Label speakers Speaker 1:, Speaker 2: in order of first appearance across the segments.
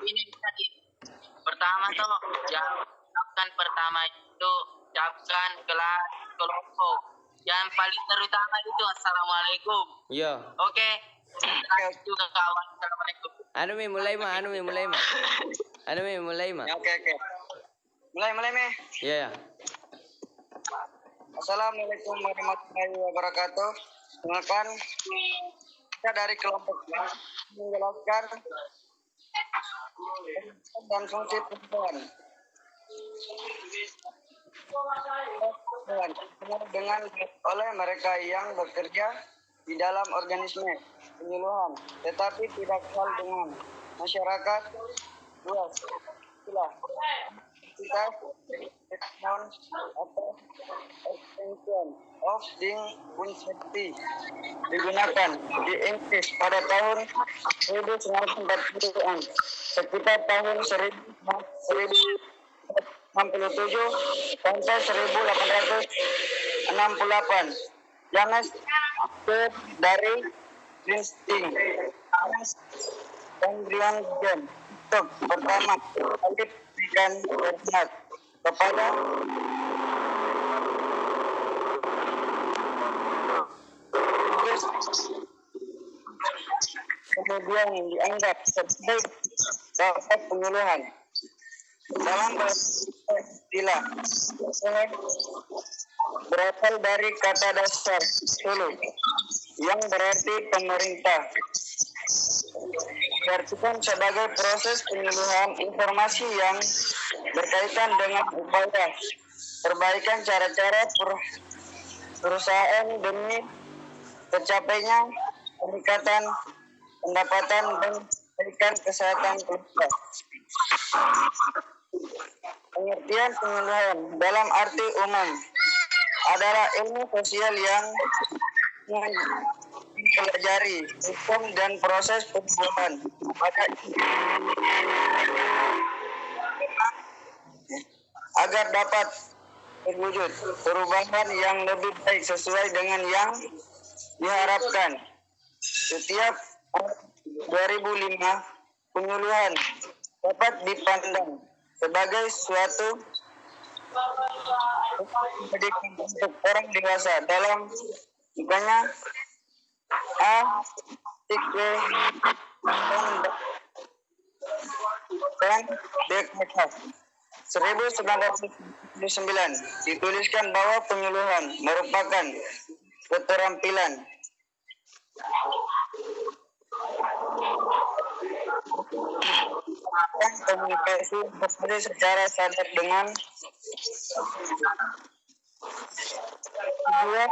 Speaker 1: ini tadi. Pertama tuh jawabkan pertama itu ucapkan kelas kelompok. Yang paling terutama itu assalamualaikum.
Speaker 2: Iya.
Speaker 1: Oke. Juga kawan assalamualaikum.
Speaker 2: mulai mah.
Speaker 3: Oke. Mulai meh.
Speaker 2: Iya.
Speaker 3: Assalamualaikum warahmatullahi wabarakatuh. Silakan kita dari kelompok menjelaskan dan fungsi perempuan dengan oleh mereka yang bekerja di dalam organisme penyuluhan, tetapi tidak kenal dengan masyarakat luas. Itulah kita atau extension of the university digunakan di Inggris pada tahun 1940-an, sekitar tahun 1067 sampai 1868. James dari Princeton Cambrian Game untuk pertama kali berikan hormat kepada kemudian dianggap sebagai dapat penyuluhan dalam istilah berasal dari kata dasar sulu yang berarti pemerintah, diartikan sebagai proses penyuluhan informasi yang berkaitan dengan upaya perbaikan cara-cara perusahaan demi tercapainya peningkatan pendapatan dan pendidikan kesehatan keluarga. Pengertian penyuluhan dalam arti umum adalah ilmu sosial yang mempelajari hukum dan proses penyuluhan agar dapat terwujud perubahan yang lebih baik sesuai dengan yang diharapkan. Setiap 2005 penyuluhan dapat dipandang sebagai suatu pendidikan untuk orang dewasa dalam bukannya dan Dekmetas 1999 dituliskan bahwa penyuluhan merupakan keterampilan komunikasi bekerja secara sadar dengan tujuan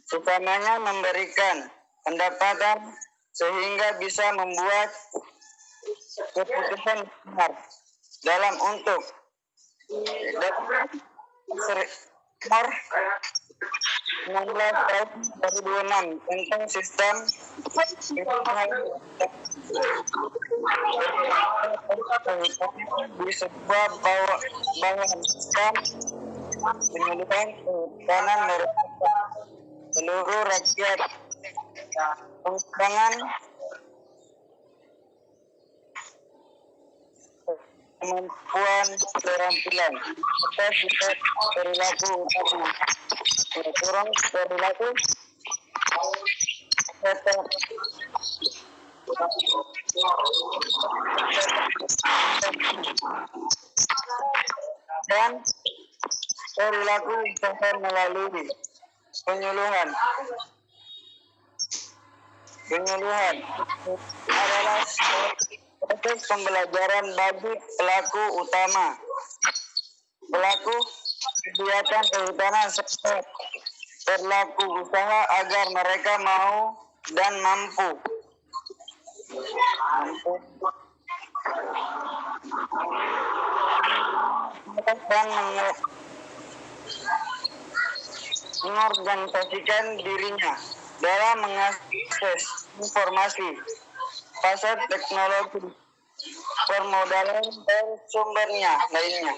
Speaker 3: utamanya memberikan pendapatan sehingga bisa membuat keputusan benar dalam untuk nomor 16 tahun 2006 tentang sistem di sebuah bawahan sistem penyuluhan kehutanan merupakan seluruh rakyat pengembangan kemampuan keterampilan serta sifat perilaku utama kurang perilaku dan perilaku usaha melalui penyuluhan adalah proses pembelajaran bagi pelaku utama, pelaku kegiatan kehutanan serta pelaku usaha agar mereka mau dan mampu dan mengorganisasikan dirinya dalam mengakses informasi, pasar teknologi, permodalan dan sumbernya lainnya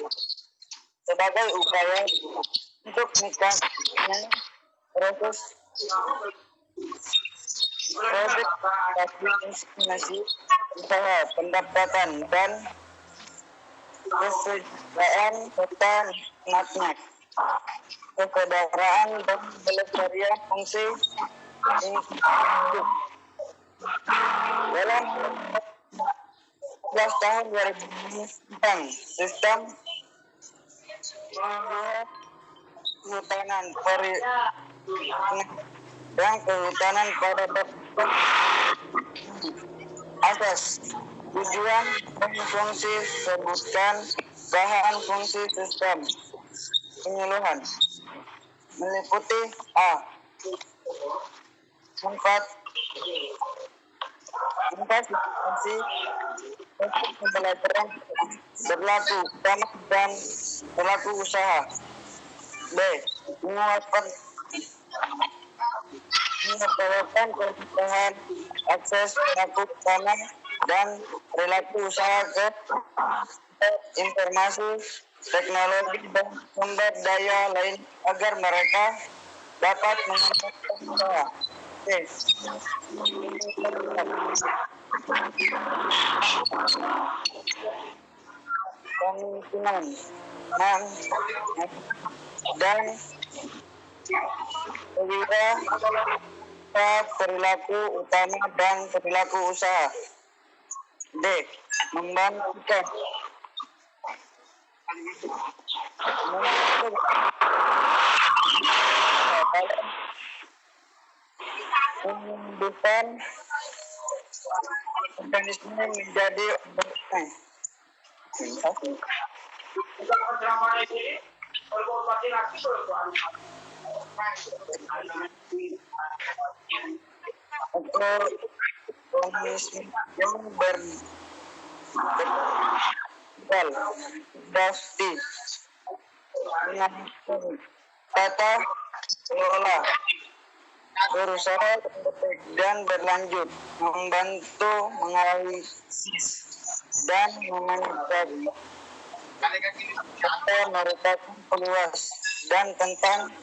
Speaker 3: sebagai upaya untuk meningkatkan proses Produk insinuasi usaha pendapatan dan kesejahteraan serta nikmatnya kesaudaraan dan pelestarian fungsi hidup. Dalam 11 tahun 2000 tentang sistem kehutanan dan kehutanan pada asas tujuan dan fungsi sebutkan bahan fungsi sistem penyuluhan meliputi a. Empat fungsi untuk pembelajaran berlaku utama dan pelaku usaha. B. Menguatkan kebutuhan akses pelaku utama dan perilaku usaha ke informasi, teknologi dan sumber daya lain agar mereka dapat mengembangkan usaha. C. Pemimpinan dan perilaku utama dan perilaku usaha. D. Membantukan menumbuhkan organisme menjadi organisme. Organisme yang berdasarkan tata kelola berusaha dan berlanjut membantu menganalisis dan memanipulasi serta merupakan peluas dan tentang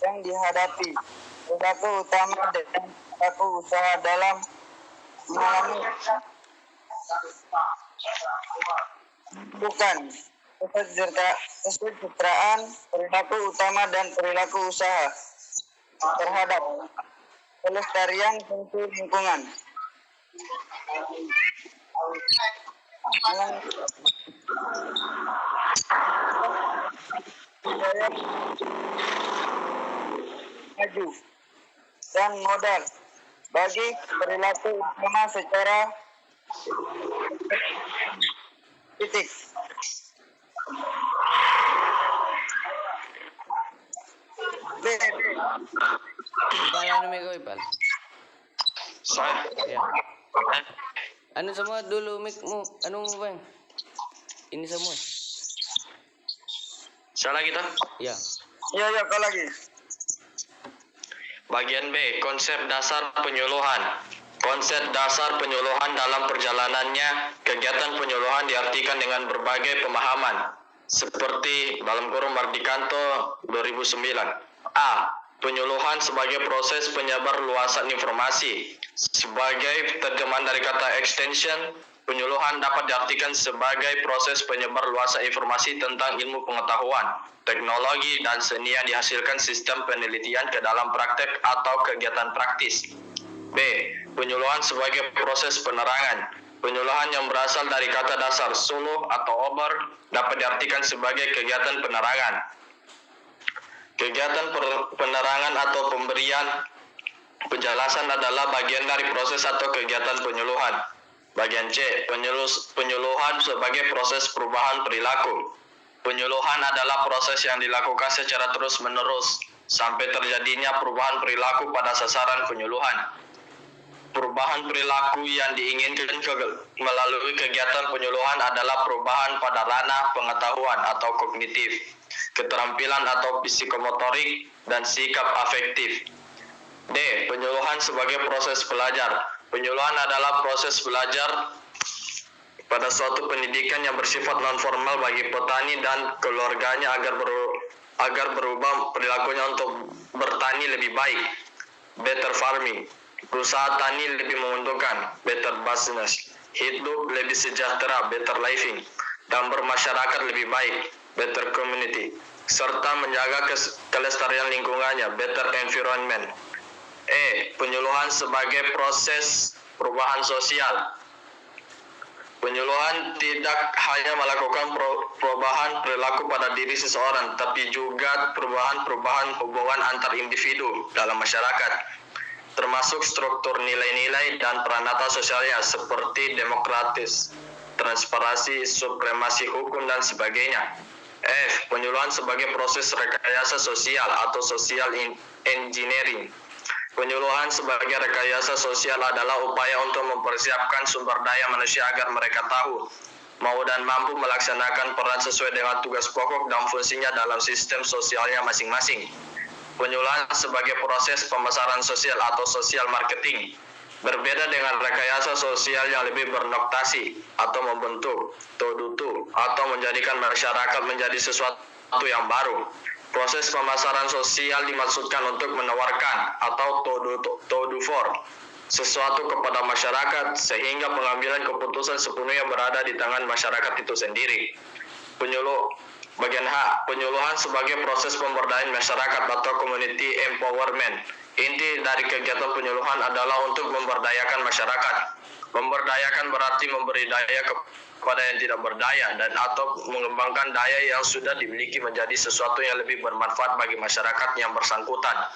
Speaker 3: yang dihadapi perilaku utama dan perilaku usaha dalam mengalami bukan kesejahteraan perilaku utama dan perilaku usaha terhadap pelestarian fungsi lingkungan. Maju dan modal bagi perilaku utama secara titik.
Speaker 2: Ipal, ano may ko, Ipal?
Speaker 4: Saya.
Speaker 2: Ya. Ano semua dulu mic mo? Ano mo ba yun? Ini semua?
Speaker 4: Salah kita.
Speaker 2: Ya.
Speaker 3: Ya, kau lagi.
Speaker 4: Bagian B, konsep dasar penyuluhan. Konsep dasar penyuluhan dalam perjalanannya, kegiatan penyuluhan diartikan dengan berbagai pemahaman, seperti dalam kurung Mardikanto 2009. A. Penyuluhan sebagai proses penyebar luasan informasi. Sebagai terjemahan dari kata extension, penyuluhan dapat diartikan sebagai proses penyebar luasan informasi tentang ilmu pengetahuan, teknologi, dan seni yang dihasilkan sistem penelitian ke dalam praktek atau kegiatan praktis. B. Penyuluhan sebagai proses penerangan. Penyuluhan yang berasal dari kata dasar suluh atau ober dapat diartikan sebagai kegiatan penerangan. Kegiatan penerangan atau pemberian penjelasan adalah bagian dari proses atau kegiatan penyuluhan. Bagian C. Penyuluhan sebagai proses perubahan perilaku. Penyuluhan adalah proses yang dilakukan secara terus-menerus sampai terjadinya perubahan perilaku pada sasaran penyuluhan. Perubahan perilaku yang diinginkan melalui kegiatan penyuluhan adalah perubahan pada ranah pengetahuan atau kognitif, keterampilan atau psikomotorik, dan sikap afektif. D. Penyuluhan sebagai proses belajar. Penyuluhan adalah proses belajar pada suatu pendidikan yang bersifat non-formal bagi petani dan keluarganya agar berubah perilakunya untuk bertani lebih baik. Better farming. Berusaha tani lebih menguntungkan, better business. Hidup lebih sejahtera, better living. Dan bermasyarakat lebih baik, better community. Serta menjaga kelestarian lingkungannya, better environment. Penyuluhan sebagai proses perubahan sosial. Penyuluhan tidak hanya melakukan perubahan perilaku pada diri seseorang, tapi juga perubahan hubungan antar individu dalam masyarakat, termasuk struktur nilai-nilai dan peranata sosialnya seperti demokratis, transparansi, supremasi hukum, dan sebagainya. Penyuluhan sebagai proses rekayasa sosial atau social engineering. Penyuluhan sebagai rekayasa sosial adalah upaya untuk mempersiapkan sumber daya manusia agar mereka tahu, mau dan mampu melaksanakan peran sesuai dengan tugas pokok dan fungsinya dalam sistem sosialnya masing-masing. Penyuluhan sebagai proses pemasaran sosial atau social marketing. Berbeda dengan rekayasa sosial yang lebih bernotasi atau membentuk, to-do, atau menjadikan masyarakat menjadi sesuatu yang baru. Proses pemasaran sosial dimaksudkan untuk menawarkan atau to-do for sesuatu kepada masyarakat sehingga pengambilan keputusan sepenuhnya berada di tangan masyarakat itu sendiri. Bagian H, penyuluhan sebagai proses pemberdayaan masyarakat atau community empowerment. Inti dari kegiatan penyuluhan adalah untuk memberdayakan masyarakat. Memberdayakan berarti memberi daya kepada yang tidak berdaya dan atau mengembangkan daya yang sudah dimiliki menjadi sesuatu yang lebih bermanfaat bagi masyarakat yang bersangkutan.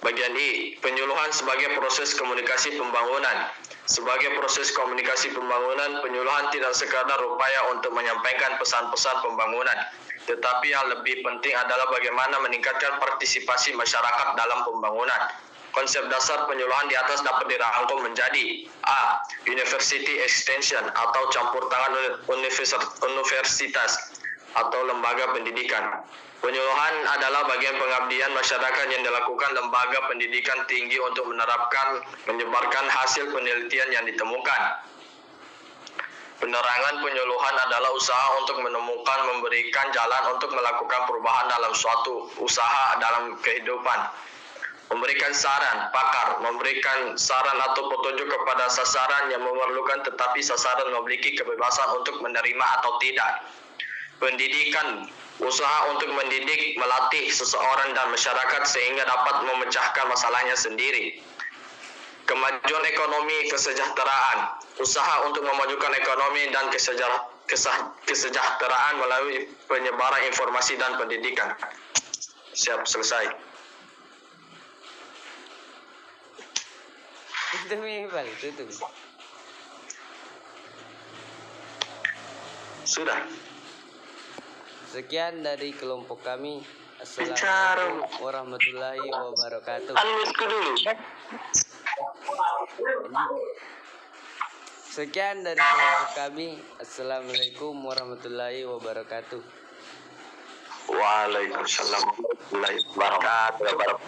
Speaker 4: Bagian I, penyuluhan sebagai proses komunikasi pembangunan. Sebagai proses komunikasi pembangunan, penyuluhan tidak sekadar upaya untuk menyampaikan pesan-pesan pembangunan, tetapi yang lebih penting adalah bagaimana meningkatkan partisipasi masyarakat dalam pembangunan. Konsep dasar penyuluhan di atas dapat dirangkum menjadi A. University Extension atau campur tangan universitas atau lembaga pendidikan. Penyuluhan adalah bagian pengabdian masyarakat yang dilakukan lembaga pendidikan tinggi untuk menyebarkan hasil penelitian yang ditemukan. Penerangan penyuluhan adalah usaha untuk memberikan jalan untuk melakukan perubahan dalam suatu usaha dalam kehidupan. Memberikan saran, pakar, memberikan saran atau petunjuk kepada sasaran yang memerlukan tetapi sasaran memiliki kebebasan untuk menerima atau tidak. Pendidikan, usaha untuk mendidik, melatih seseorang dan masyarakat sehingga dapat memecahkan masalahnya sendiri. Kemajuan ekonomi, kesejahteraan, usaha untuk memajukan ekonomi dan kesejahteraan melalui penyebaran informasi dan pendidikan. Siap, selesai.
Speaker 2: Itu balik itu.
Speaker 4: Sudah.
Speaker 2: Sekian dari kelompok kami. Assalamualaikum warahmatullahi wabarakatuh.
Speaker 4: Unmute dulu.
Speaker 2: Sekian dari kelompok kami. Assalamualaikum warahmatullahi wabarakatuh.
Speaker 4: Waalaikumsalam warahmatullahi wabarakatuh.